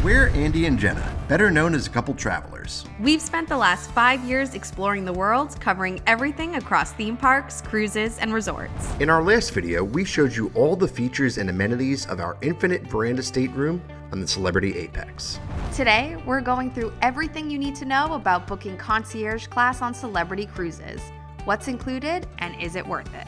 We're Andy and Jenna, better known as a couple travelers. We've spent the last 5 years exploring the world, covering everything across theme parks, cruises, and resorts. In our last video, we showed you all the features and amenities of our infinite veranda stateroom on the Celebrity Apex. Today, we're going through everything you need to know about booking Concierge Class on Celebrity Cruises. What's included, and is it worth it?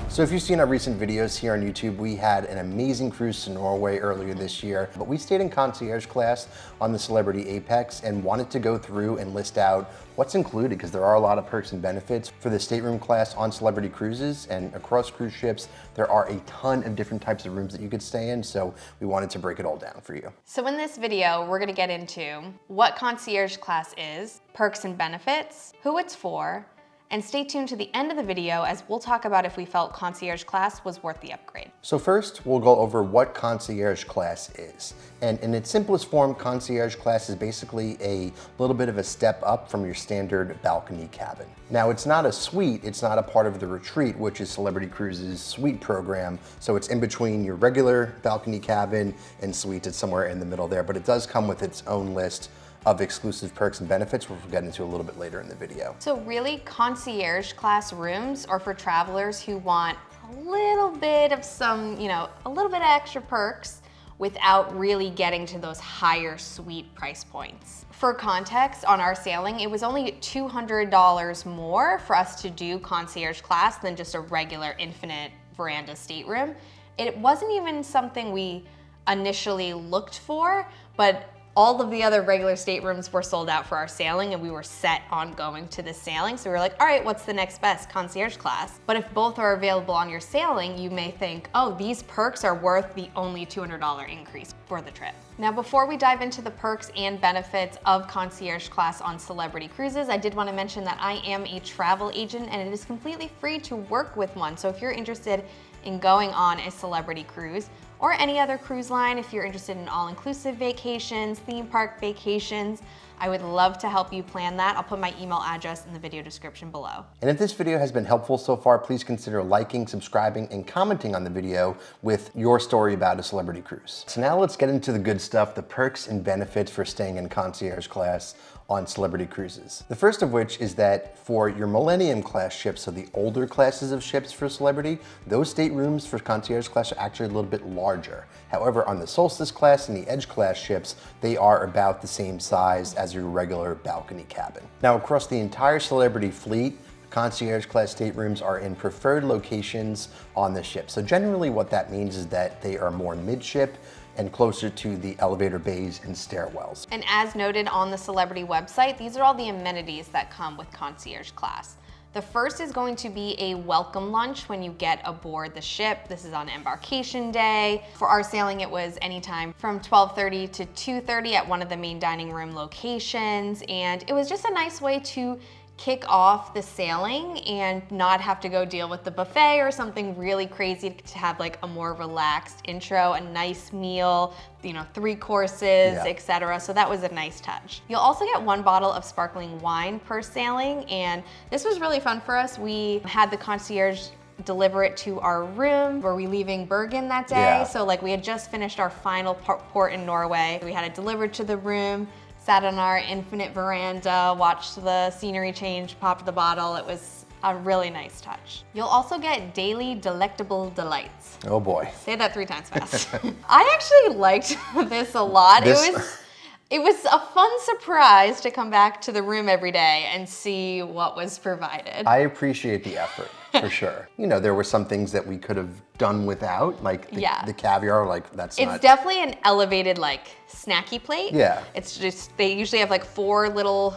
So if you've seen our recent videos here on YouTube, we had an amazing cruise to Norway earlier this year, but we stayed in Concierge Class on the Celebrity Apex and wanted to go through and list out what's included, because there are a lot of perks and benefits for the stateroom class on Celebrity Cruises, and across cruise ships, there are a ton of different types of rooms that you could stay in, so we wanted to break it all down for you. So in this video, we're gonna get into what Concierge Class is, perks and benefits, who it's for, and stay tuned to the end of the video as we'll talk about if we felt Concierge Class was worth the upgrade. So first, we'll go over what Concierge Class is. And in its simplest form, Concierge Class is basically a little bit of a step up from your standard balcony cabin. Now, it's not a suite, it's not a part of the Retreat, which is Celebrity Cruises' suite program. So it's in between your regular balcony cabin and suite. It's somewhere in the middle there, but it does come with its own list of exclusive perks and benefits, which we'll get into a little bit later in the video. So really, Concierge Class rooms are for travelers who want a little bit of some, a little bit of extra perks without really getting to those higher suite price points. For context, on our sailing, it was only $200 more for us to do Concierge Class than just a regular infinite veranda stateroom. It wasn't even something we initially looked for, but all of the other regular staterooms were sold out for our sailing and we were set on going to the sailing. So we were like, all right, what's the next best? Concierge Class. But if both are available on your sailing, you may think, oh, these perks are worth the only $200 increase for the trip. Now, before we dive into the perks and benefits of Concierge Class on Celebrity Cruises, I did want to mention that I am a travel agent and it is completely free to work with one. So if you're interested in going on a Celebrity Cruise, or any other cruise line, if you're interested in all-inclusive vacations, theme park vacations, I would love to help you plan that. I'll put my email address in the video description below. And if this video has been helpful so far, please consider liking, subscribing, and commenting on the video with your story about a Celebrity Cruise. So now let's get into the good stuff, the perks and benefits for staying in Concierge Class on Celebrity Cruises. The first of which is that for your Millennium Class ships, so the older classes of ships for Celebrity, those staterooms for Concierge Class are actually a little bit larger. However, on the Solstice Class and the Edge Class ships, they are about the same size as your regular balcony cabin. Now, across the entire Celebrity fleet, Concierge Class staterooms are in preferred locations on the ship. So generally what that means is that they are more midship and closer to the elevator bays and stairwells. And as noted on the Celebrity website, these are all the amenities that come with Concierge Class. The first is going to be a welcome lunch when you get aboard the ship. This is on embarkation day. For our sailing, it was anytime from 12:30 to 2:30 at one of the main dining room locations. And it was just a nice way to kick off the sailing and not have to go deal with the buffet or something really crazy, to have like a more relaxed intro, a nice meal, 3 courses, etc. So that was a nice touch. You'll also get 1 bottle of sparkling wine per sailing, and this was really fun for us. We had the concierge deliver it to our room. Were we leaving Bergen that day? So like we had just finished our final port in Norway. We had it delivered to the room, sat on our infinite veranda, watched the scenery change, popped the bottle. It was a really nice touch. You'll also get daily delectable delights. Oh boy. Say that 3 times fast. I actually liked this a lot. It was a fun surprise to come back to the room every day and see what was provided. I appreciate the effort, for sure. There were some things that we could have done without, like the caviar, It's definitely an elevated, snacky plate. Yeah. It's just, they usually have 4 little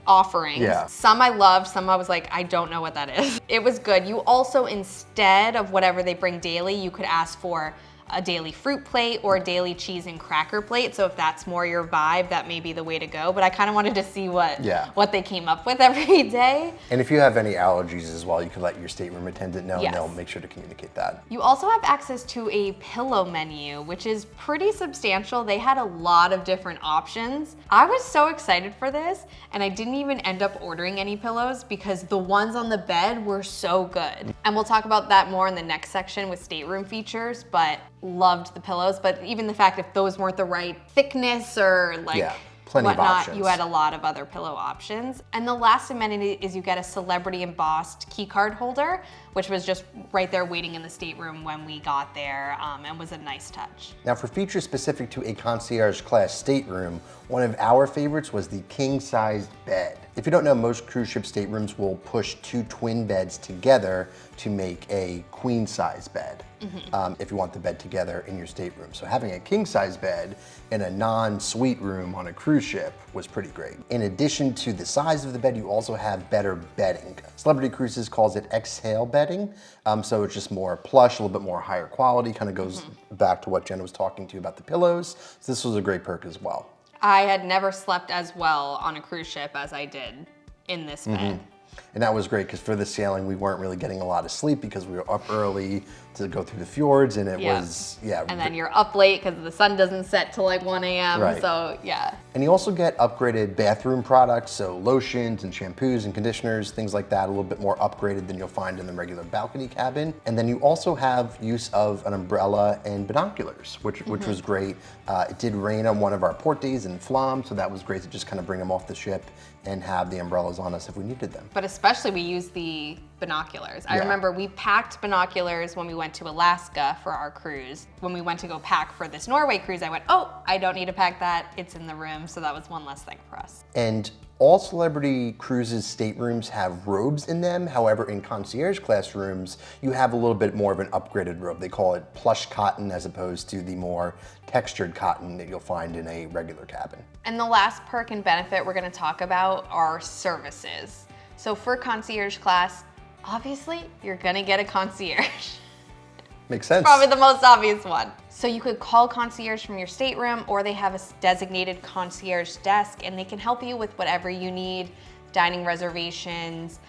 offerings. Yeah. Some I loved, some I was like, I don't know what that is. It was good. You also, instead of whatever they bring daily, you could ask for a daily fruit plate or a daily cheese and cracker plate. So if that's more your vibe, that may be the way to go. But I kind of wanted to see what they came up with every day. And if you have any allergies as well, you can let your stateroom attendant know, Yes. and they'll make sure to communicate that. You also have access to a pillow menu, which is pretty substantial. They had a lot of different options. I was so excited for this, and I didn't even end up ordering any pillows because the ones on the bed were so good. And we'll talk about that more in the next section with stateroom features, but loved the pillows. But even the fact if those weren't the right thickness or like plenty of whatnot, options. you had a lot of other pillow options. And the last amenity is you get a celebrity embossed key card holder, which was just right there waiting in the stateroom when we got there, and was a nice touch. Now for features specific to a concierge class stateroom, one of our favorites was the king-sized bed. If you don't know, most cruise ship staterooms will push 2 twin beds together to make a queen-size bed. If you want the bed together in your stateroom. So having a king-size bed in a non-suite room on a cruise ship was pretty great. In addition to the size of the bed, you also have better bedding. Celebrity Cruises calls it exhale bedding, so it's just more plush, a little bit more higher quality, kind of goes back to what Jenna was talking to you about the pillows. So this was a great perk as well. I had never slept as well on a cruise ship as I did in this bed. And that was great because for the sailing, we weren't really getting a lot of sleep because we were up early to go through the fjords, and it was, And then you're up late because the sun doesn't set till like 1 a.m. Right. So yeah. And you also get upgraded bathroom products, so lotions and shampoos and conditioners, things like that, a little bit more upgraded than you'll find in the regular balcony cabin. And then you also have use of an umbrella and binoculars, which was great. It did rain on one of our port days in Flam, so that was great to just kind of bring them off the ship and have the umbrellas on us if we needed them. But especially we used the binoculars. I remember we packed binoculars when we went to Alaska for our cruise. When we went to go pack for this Norway cruise, I went, oh, I don't need to pack that. It's in the room. So that was one less thing for us. And all Celebrity Cruises staterooms have robes in them. However, in concierge class rooms, you have a little bit more of an upgraded robe. They call it plush cotton as opposed to the more textured cotton that you'll find in a regular cabin. And the last perk and benefit we're going to talk about are services. So for concierge class, obviously you're going to get a concierge. Makes sense. Probably the most obvious one. So you could call concierge from your stateroom, or they have a designated concierge desk and they can help you with whatever you need, dining reservations.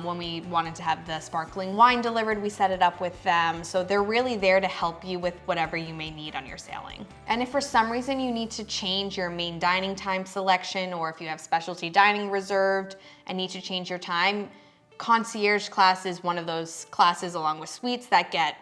When we wanted to have the sparkling wine delivered, we set it up with them. So they're really there to help you with whatever you may need on your sailing. And if for some reason you need to change your main dining time selection, or if you have specialty dining reserved and need to change your time, concierge class is one of those classes along with suites that get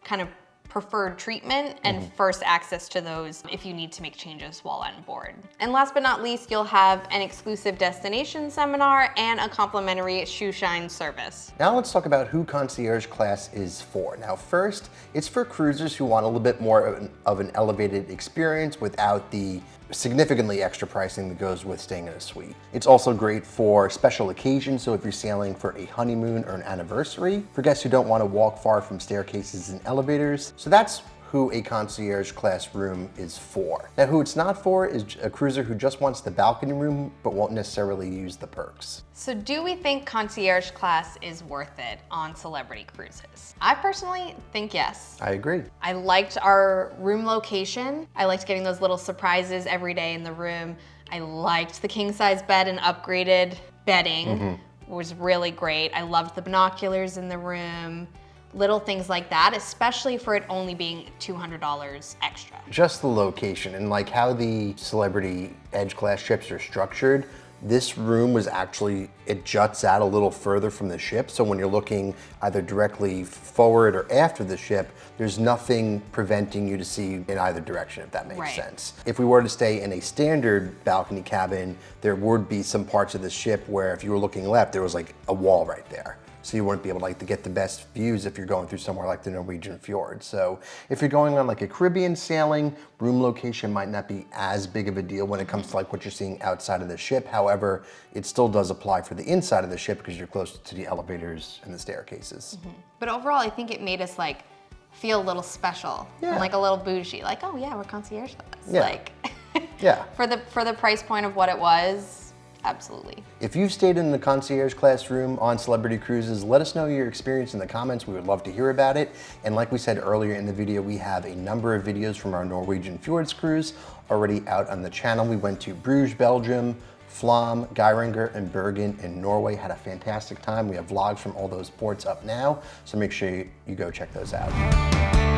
kind of preferred treatment and first access to those if you need to make changes while on board. And last but not least, you'll have an exclusive destination seminar and a complimentary shoe shine service. Now let's talk about who concierge class is for. Now first, it's for cruisers who want a little bit more of an elevated experience without the significantly extra pricing that goes with staying in a suite. It's also great for special occasions, so if you're sailing for a honeymoon or an anniversary, for guests who don't want to walk far from staircases and elevators. So that's who a concierge class room is for. Now who it's not for is a cruiser who just wants the balcony room but won't necessarily use the perks. So do we think concierge class is worth it on Celebrity Cruises? I personally think yes. I agree. I liked our room location. I liked getting those little surprises every day in the room. I liked the king size bed and upgraded bedding. It was really great. I loved the binoculars in the room. Little things like that, especially for it only being $200 extra. Just the location and like how the Celebrity Edge class ships are structured, this room was actually, it juts out a little further from the ship. So when you're looking either directly forward or after the ship, there's nothing preventing you to see in either direction, if that makes sense. If we were to stay in a standard balcony cabin, there would be some parts of the ship where if you were looking left, there was like a wall right there. So you wouldn't be able to get the best views if you're going through somewhere like the Norwegian Fjords. So if you're going on like a Caribbean sailing, room location might not be as big of a deal when it comes to like what you're seeing outside of the ship. However, it still does apply for the inside of the ship because you're close to the elevators and the staircases. But overall, I think it made us like feel a little special and like a little bougie. Like, oh yeah, we're concierge class. Yeah. Like, Yeah. for the price point of what it was, absolutely. If you've stayed in the concierge classroom on celebrity cruises, let us know your experience in the comments. We would love to hear about it. And like we said earlier in the video, we have a number of videos from our Norwegian Fjords cruise already out on the channel. We went to Bruges, Belgium, Flom, Geiranger, and Bergen in Norway. Had a fantastic time. We have vlogs from all those ports up now, so make sure you go check those out.